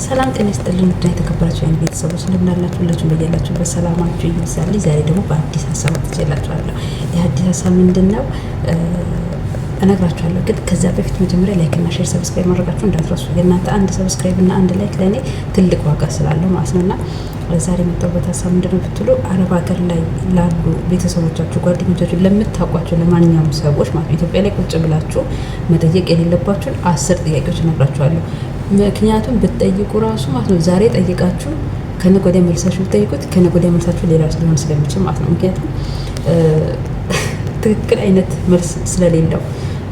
ሰላም ጤና ይስጥልኝ። ውድ የተከበራችሁ የኔ ቤተሰቦች እንደምን አላችሁ? ሁላችሁም በያላችሁበት ሰላማችሁ ይብዛልኝ። ዛሬ ደግሞ በአዲስ ሀሳብ ትችላችኋለሁ። ይህ አዲስ ሀሳብ ምንድነው እነግራችኋለሁ። ግን ከዛ በፊት መጀመሪያ ላይክ እና ሼር ሰብስክራይብ ማድረጋችሁ እንዳትረሱ። የእናንተ አንድ ሰብስክራይብ እና አንድ ላይክ ለእኔ ትልቅ ዋጋ ስላለው ማለት ነውና ዛሬ የመጣሁበት ሀሳብ ምንድነው ብትሉ አረብ ሀገር ላይ ላሉ ቤተሰቦቻችሁ፣ ጓደኞቻችሁ፣ ለምታውቋቸው ለማንኛውም ሰዎች ማለት ነው ኢትዮጵያ ላይ ቁጭ ብላችሁ መጠየቅ የሌለባችሁን 10 ጥያቄዎች እነግራችኋለሁ። ምክንያቱም ብትጠይቁ ራሱ ማለት ነው ዛሬ ጠይቃችሁ ከነገ ወዲያ መልሳችሁ ብትጠይቁት ከነገ ወዲያ መልሳችሁ ሌላ ሊሆን ስለሚችል ማለት ነው። ምክንያቱም ትክክል አይነት መልስ ስለሌለው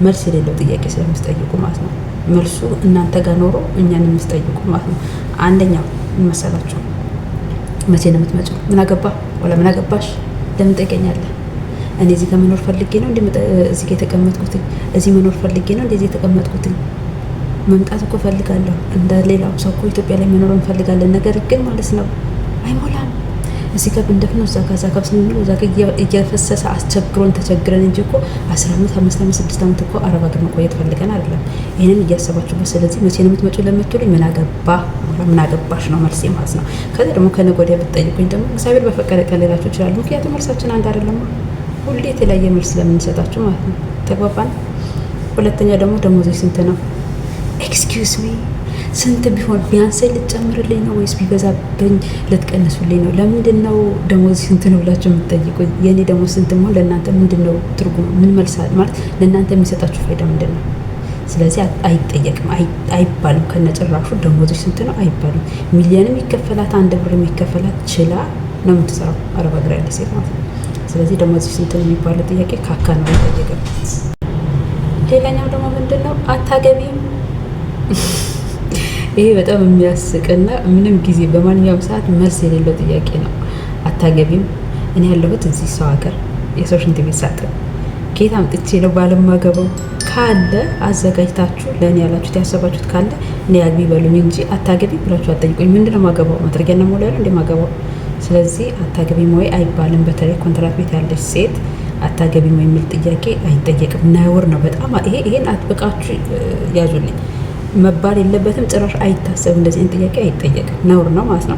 መልስ የሌለው ጥያቄ ስለምትጠይቁ ማለት ነው። መልሱ እናንተ ጋር ኖሮ እኛን የምትጠይቁ ማለት ነው። አንደኛው መሰላችሁ መቼ ነው የምትመጪው? ምን አገባ ወላ ምን አገባሽ? ለምን ጠይቀኛለህ? እኔ እዚህ ጋር መኖር ፈልጌ ነው እንዴ እዚህ ጋር የተቀመጥኩት? እዚህ መኖር ፈልጌ ነው እንዴ እዚህ የተቀመጥኩት? መምጣት እኮ ፈልጋለሁ እንደ ሌላው ሰው እኮ ኢትዮጵያ ላይ መኖር እንፈልጋለን። ነገር ግን ማለት ነው አይሞላም። እዚህ ጋር ብንደፍነው እዛ ጋር ስንኖር እዛ ጋር እየፈሰሰ አስቸግሮን ተቸግረን እንጂ እኮ 10 ዓመት 5 ዓመት 6 ዓመት እኮ አረብ ሀገር መቆየት ፈልገን አይደለም። ይሄንን እያሰባችሁበት። ስለዚህ መቼ ነው የምትመጪው ለምትሉኝ ምን አገባሽ ነው መልሴ ማለት ነው። ከዛ ደግሞ ከነገ ወዲያ ብትጠይቁኝ ደግሞ እግዚአብሔር በፈቀደ ቀን ልላችሁ ይችላል። ምክንያቱም መልሳችን አንድ አይደለም። ሁሌ የተለያየ መልስ ስለምንሰጣችሁ ማለት ነው። ተግባባን? ሁለተኛ ደግሞ ደሞዝ ስንት ነው? ኤክስኪውዝ ሚ ስንት ቢሆን ቢያንሰኝ ልትጨምርልኝ ነው ወይስ ቢበዛብኝ ልትቀንሱልኝ ነው? ለምንድን ነው ደሞዝ ስንት ነው ብላችሁ የምትጠይቁኝ? የእኔ ደሞዝ ስንት መሆን ለእናንተ ምንድን ነው ትርጉሙ? ምን መልሳል ማለት ለእናንተ የሚሰጣችሁ ፋይዳ ምንድን ነው? ስለዚህ አይጠየቅም፣ አይባልም። ከነጭራሹ ደሞዝ ስንት ነው አይባልም። ሚሊዮንም ይከፈላት 1 ብር የሚከፈላት ችላ ነው የምትሰራው አረብ ሀገር ያለ ሴት ማለት ነው። ስለዚህ ደሞዝ ስንት ነው የሚባለው ጥያቄ ካካ ነው አይጠየቅም። ሌላኛው ደግሞ ምንድን ነው አታገቢም። ይሄ በጣም የሚያስቅና ምንም ጊዜ በማንኛውም ሰዓት መልስ የሌለው ጥያቄ ነው። አታገቢም። እኔ ያለሁት እዚህ ሰው ሀገር የሰው ሽንት ቤት ሳጥን ከየት አምጥቼ ነው ባለማገባው? ካለ አዘጋጅታችሁ ለእኔ ያላችሁት ያሰባችሁት ካለ እኔ አግቢ በሉኝ እንጂ አታገቢም ብላችሁ አትጠይቁኝ። ምንድነው ማገባው? መጥረጊያና ሞላ ያለው እንደ ማገባው። ስለዚህ አታገቢም ወይ አይባልም። በተለይ ኮንትራት ቤት ያለች ሴት አታገቢም ወይ የሚል ጥያቄ አይጠየቅም። ነውር ነው በጣም። ይሄን አጥብቃችሁ ያዙልኝ። መባል የለበትም ጭራሽ አይታሰብም። እንደዚህ አይነት ጥያቄ አይጠየቅም፣ ነውር ነው ማለት ነው።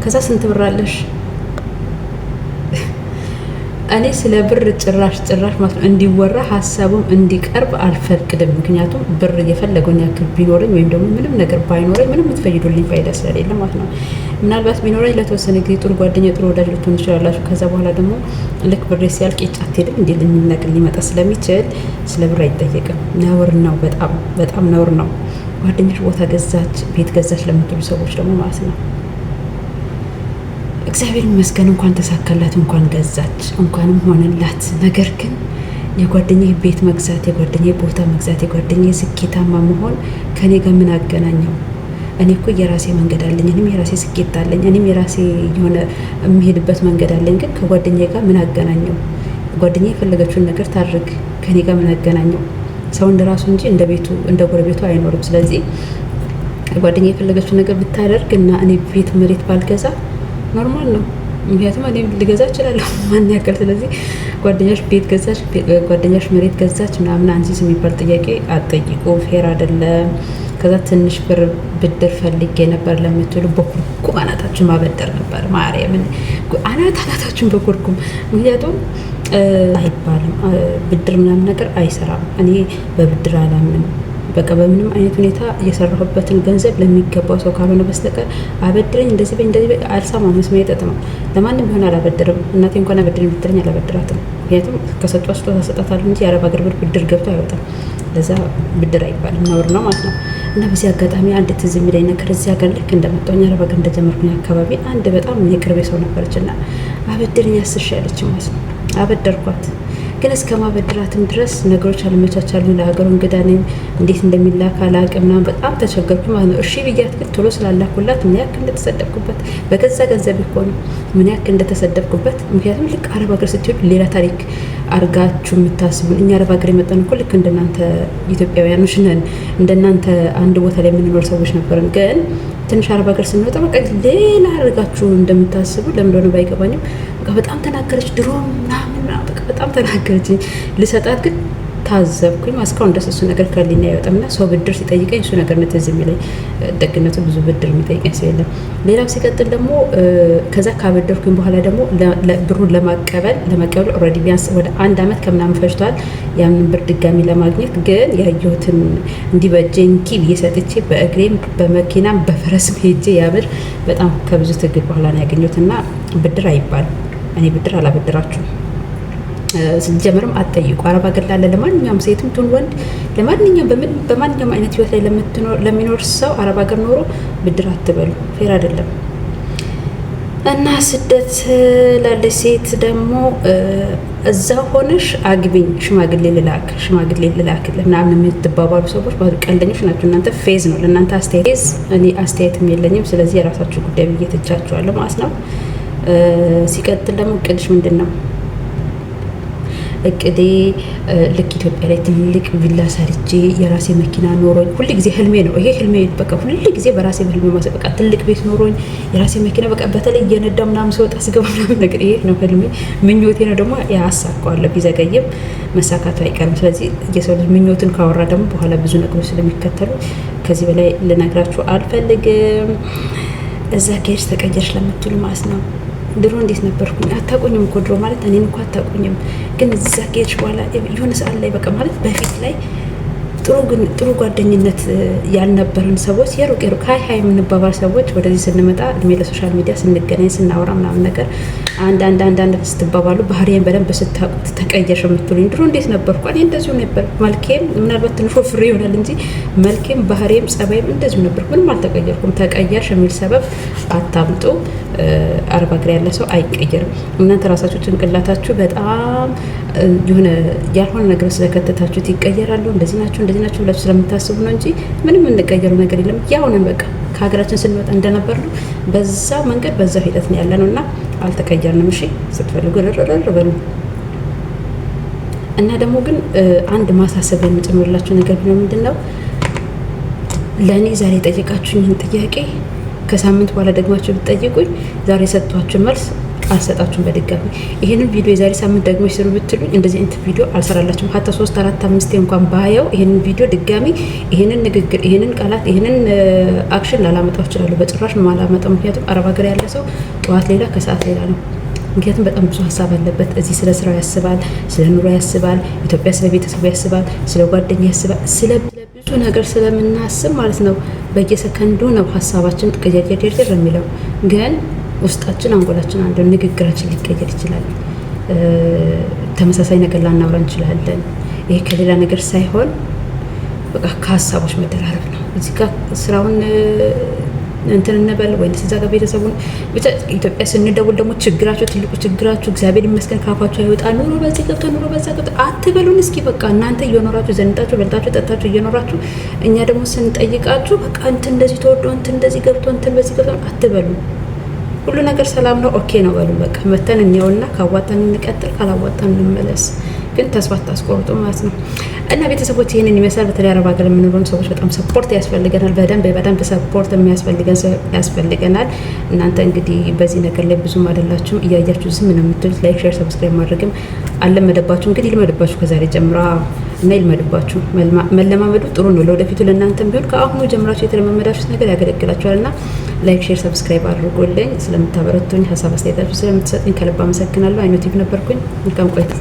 ከዛ ስንት ብር አለሽ? እኔ ስለ ብር ጭራሽ ማለት ነው እንዲወራ ሀሳቡም እንዲቀርብ አልፈቅድም። ምክንያቱም ብር የፈለገውን ያክል ቢኖረኝ ወይም ደግሞ ምንም ነገር ባይኖረኝ ምንም የምትፈይዱልኝ ፋይዳ ስለሌለ ማለት ነው። ምናልባት ቢኖረኝ ለተወሰነ ጊዜ ጥሩ ጓደኛ፣ ጥሩ ወዳጅ ልትሆን ትችላላችሁ። ከዛ በኋላ ደግሞ ልክ ብሬ ሲያልቅ ጫት ሄድም እንዲ የሚል ነገር ሊመጣ ስለሚችል ስለ ብር አይጠየቅም። ነውር ነው፣ በጣም ነውር ነው። ጓደኞች ቦታ ገዛች፣ ቤት ገዛች ለምትሉ ሰዎች ደግሞ ማለት ነው እግዚአብሔር ይመስገን እንኳን ተሳካላት፣ እንኳን ገዛች፣ እንኳንም ሆነላት። ነገር ግን የጓደኛዬ ቤት መግዛት፣ የጓደኛዬ ቦታ መግዛት፣ የጓደኛዬ ስኬታማ መሆን ከኔ ጋር ምን አገናኘው? እኔ እኮ የራሴ መንገድ አለኝ፣ እኔም የራሴ ስኬት አለኝ፣ እኔም የራሴ የሆነ የሚሄድበት መንገድ አለኝ። ግን ከጓደኛዬ ጋር ምን አገናኘው? ጓደኛዬ የፈለገችውን ነገር ታድርግ፣ ከኔ ጋር ምን አገናኘው? ሰው እንደ ራሱ እንጂ እንደ ቤቱ እንደ ጎረቤቱ አይኖርም። ስለዚህ ጓደኛዬ የፈለገችውን ነገር ብታደርግ እና እኔ ቤት መሬት ባልገዛ ኖርማል ነው። ምክንያቱም እኔ ልገዛ እችላለሁ ማን ያውቃል። ስለዚህ ጓደኛሽ ቤት ገዛች፣ ጓደኛሽ መሬት ገዛች ምናምን አንቺስ የሚባል ጥያቄ አትጠይቁ፣ ፌር አይደለም። ከዛ ትንሽ ብር ብድር ፈልጌ ነበር ለምትሉ በኩርኩም አናታችሁን ማበደር ነበር። ማርያምን አናታችሁን በኩርኩም። ምክንያቱም አይባልም ብድር ምናምን ነገር አይሰራም። እኔ በብድር አላምንም። በቃ በምንም አይነት ሁኔታ የሰራሁበትን ገንዘብ ለሚገባው ሰው ካልሆነ በስተቀር አበድረኝ እንደዚህ አልሰማም። መስማት የጠጥ ነው። ለማንም ቢሆን አላበድርም። እናቴ እንኳን አበድረኝ ብትለኝ አላበድራትም። ምክንያቱም ከሰጧ ስጦታ ሰጣታለሁ እንጂ የአረብ ሀገር ብድር ገብቶ አይወጣም። ለዛ ብድር አይባልም፣ ነውር ነው ማለት ነው። እና በዚህ አጋጣሚ አንድ ትዝ የሚለኝ ነገር እዚህ ሀገር ልክ እንደመጣሁኝ አረብ ሀገር እንደጀመርኩኝ አካባቢ አንድ በጣም የቅርቤ ሰው ነበረች እና አበድረኝ 10 ሺህ ያለች ማለት ነው። አበደርኳት። ግን እስከ ማበድራትም ድረስ ነገሮች አልመቻቻሉኝ። ለሀገሩ እንግዳ ነኝ፣ እንዴት እንደሚላክ አላውቅም ምናምን በጣም ተቸገርኩ ማለት ነው። እሺ ብያት ግን ቶሎ ስላላኩላት ምን ያክል እንደተሰደብኩበት በገዛ ገንዘብ እኮ ነው ምን ያክል እንደተሰደብኩበት። ምክንያቱም ልክ አረብ ሀገር ስትሄዱ ሌላ ታሪክ አርጋችሁ የምታስቡን። እኛ አረብ ሀገር የመጣን እኮ ልክ እንደናንተ ኢትዮጵያውያኖች ነን። እንደናንተ አንድ ቦታ ላይ የምንኖር ሰዎች ነበርን። ግን ትንሽ አረብ ሀገር ስንወጣ በቃ ሌላ አድርጋችሁ እንደምታስቡ ለምን እንደሆነ ባይገባኝም በቃ በጣም ተናገረች። ድሮ ምናምን በቃ በጣም ተናገረች። ልሰጣት ግን ታዘብኩኝ። እስካሁን ደስ እሱ ነገር ከሊና አይወጣምና ሰው ብድር ሲጠይቀኝ እሱ ነገር ነው ትዝ የሚለኝ። ደግነቱ ብዙ ብድር የሚጠይቀኝ ሰው የለም። ሌላው ሲቀጥል ደግሞ ከዛ ካበደርኩኝ በኋላ ደግሞ ብሩን ለመቀበል ኦልሬዲ ቢያንስ ወደ 1 አመት ከምናምን ፈጅቷል። ያንን ብር ድጋሚ ለማግኘት ግን ያየሁትን እንዲህ በጀንኪ እየሰጥቼ በእግሬም በመኪናም በፈረስም ሄጄ ያ ብር በጣም ከብዙ ትግል በኋላ ነው ያገኘሁትና ብድር አይባልም። እኔ ብድር አላበድራችሁም። ሲጀመርም አትጠይቁ። አረብ ሀገር ላለ ለማንኛውም ሴትም ትሁን ወንድ ለማንኛውም በማንኛውም አይነት ህይወት ላይ ለሚኖር ሰው አረብ ሀገር ኖሮ ብድር አትበሉ። ፌር አይደለም። እና ስደት ላለች ሴት ደግሞ እዛ ሆነሽ አግቢኝ ሽማግሌ ልላክ ምናምን የምትባባሉ ሰዎች ቀልደኞች ናቸው። እናንተ ፌዝ ነው ለእናንተ አስተያየት። እኔ አስተያየትም የለኝም። ስለዚህ የራሳችሁ ጉዳይ ብዬ ትቻችኋለሁ ማለት ነው። ሲቀጥል ደግሞ እቅድሽ ምንድን ነው? እቅዴ ልክ ኢትዮጵያ ላይ ትልቅ ቪላ ሰርቼ የራሴ መኪና ኖሮኝ ሁሉ ጊዜ ህልሜ ነው ይሄ ህልሜ። በቃ ሁሉ ጊዜ በራሴ ህልሜ ማሰብ በቃ ትልቅ ቤት ኖሮኝ የራሴ መኪና በቃ በተለይ እየነዳው ምናምን ሲወጣ ስገባ ምናምን ነገር ይሄ ነው ህልሜ፣ ምኞቴ ነው። ደግሞ ያሳካዋለሁ፣ ቢዘገይም መሳካቱ አይቀርም። ስለዚህ የሰው ልጅ ምኞትን ካወራ ደግሞ በኋላ ብዙ ነገሮች ስለሚከተሉ ከዚህ በላይ ልነግራችሁ አልፈልግም። እዛ ከሄድሽ ተቀየርሽ ለምትሉ ማለት ነው። ድሮ እንዴት ነበርኩኝ? አታውቁኝም እኮ ድሮ ማለት እኔን እኮ አታውቁኝም። ግን እዛ ከሄድሽ በኋላ የሆነ ሰዓት ላይ በቃ ማለት በፊት ላይ ጥሩ ጓደኝነት ያልነበረን ሰዎች የሩቅ ሀይ የምንባባል ሰዎች ወደዚህ ስንመጣ እድሜ ለሶሻል ሚዲያ ስንገናኝ ስናወራ ምናምን ነገር አንዳንድ ስትባባሉ ባህሪዬን በደንብ ስታውቁት ተቀየርሽ የምትሉኝ ድሮ እንዴት ነበርኩ? እኔ እንደዚሁ ነበር። መልኬም ምናልባት ትንሽ ወፍሬ ይሆናል እንጂ መልኬም ባህሪዬም ጸባይም እንደዚሁ ነበር። ምንም አልተቀየርኩም። ተቀየርሽ የሚል ሰበብ አታምጡ። አረብ ሀገር ያለ ሰው አይቀየርም። እናንተ ራሳችሁ ጭንቅላታችሁ በጣም የሆነ ያልሆነ ነገር ስለከተታችሁት ይቀየራሉ። እንደዚህ ናቸው ብላችሁ ስለምታስቡ ነው እንጂ ምንም እንቀየሩ ነገር የለም። ያው ነን በቃ ከሀገራችን ስንወጣ እንደነበር ነው። በዛ መንገድ በዛ ሂደት ነው ያለ ነው እና አልተቀየርንም። እሺ ስትፈልጉ ረረረ በሉ እና ደግሞ ግን አንድ ማሳሰብ የምጨምርላችሁ ነገር ቢኖር ምንድነው ለእኔ ዛሬ ጠየቃችሁኝን ጥያቄ ከሳምንት በኋላ ደግማችሁ ብትጠይቁኝ ዛሬ ሰጥቷችሁ መልስ አልሰጣችሁም በድጋሚ። ይሄንን ቪዲዮ የዛሬ ሳምንት ደግሞ ይስሩ ብትሉኝ እንደዚህ አይነት ቪዲዮ አልሰራላችሁም። ሀታ 3 4 5 እንኳን ባየው ይሄንን ቪዲዮ ድጋሚ ይሄንን ንግግር ይሄንን ቃላት ይሄንን አክሽን ላላመጣው እችላለሁ። በጭራሽ ነው ማላመጣው። ምክንያቱም አረብ ሀገር ያለ ሰው ጠዋት ሌላ ከሰዓት ሌላ ነው። ምክንያቱም በጣም ብዙ ሀሳብ አለበት። እዚህ ስለ ስራው ያስባል፣ ስለ ኑሮ ያስባል፣ ኢትዮጵያ ስለ ቤተሰቡ ያስባል፣ ስለ ጓደኛ ያስባል፣ ስለ ብዙ ነገር ስለምናስብ ማለት ነው። በየሰከንዱ ነው ሀሳባችን ቀየር የሚለው ግን ውስጣችን አንጎላችን አንዱ ንግግራችን ሊቀየር ይችላል። ተመሳሳይ ነገር ላናወራ እንችላለን። ይሄ ከሌላ ነገር ሳይሆን በቃ ከሀሳቦች መደራረብ ነው። እዚህ ጋር ስራውን እንትን እንበል ወይስ እዛ ጋር ቤተሰቡን ብቻ። ኢትዮጵያ ስንደውል ደግሞ ትልቁ ችግራችሁ እግዚአብሔር ይመስገን ካፋችሁ አይወጣ ኑሮ በዚህ ገብቶ ኑሮ በዛ ገብቶ አትበሉን። እስኪ በቃ እናንተ እየኖራችሁ ዘንጣችሁ በልታችሁ ጠጣችሁ እየኖራችሁ እኛ ደግሞ ስንጠይቃችሁ በቃ እንትን እንደዚህ ተወዶ እንትን እንደዚህ ገብቶ እንትን በዚህ ገብቶ አትበሉ። ሁሉ ነገር ሰላም ነው ኦኬ ነው በሉ። በቃ መተን እንየውና ካዋጣን እንቀጥል፣ ካላዋጣን እንመለስ። ግን ተስፋ አታስቆርጡ ማለት ነው። እና ቤተሰቦች ይህንን ይመስላል። በተለይ አረብ ሀገር የምንኖር ሰዎች በጣም ሰፖርት ያስፈልገናል። በደንብ ሰፖርት የሚያስፈልገን ሰው ያስፈልገናል። እናንተ እንግዲህ በዚህ ነገር ላይ ብዙም አይደላችሁም፣ እያያችሁ ዝም ነው የምትሉት። ላይክ፣ ሼር፣ ሰብስክራይብ ማድረግም አልለመደባችሁ። እንግዲህ ይልመድባችሁ ከዛሬ ጀምራ እና ይልመድባችሁ። መለማመዱ ጥሩ ነው ለወደፊቱ ለእናንተም ቢሆን ከአሁኑ ጀምራችሁ የተለማመዳችሁት ነገር ያገለግላችኋል። እና ላይክ፣ ሼር፣ ሰብስክራይብ አድርጎልኝ ስለምታበረቱኝ ሀሳብ አስተያየታችሁ ስለምትሰጡኝ ከልብ አመሰግናለሁ። አይኖቲቭ ነበርኩኝ። መልካም ቆይታ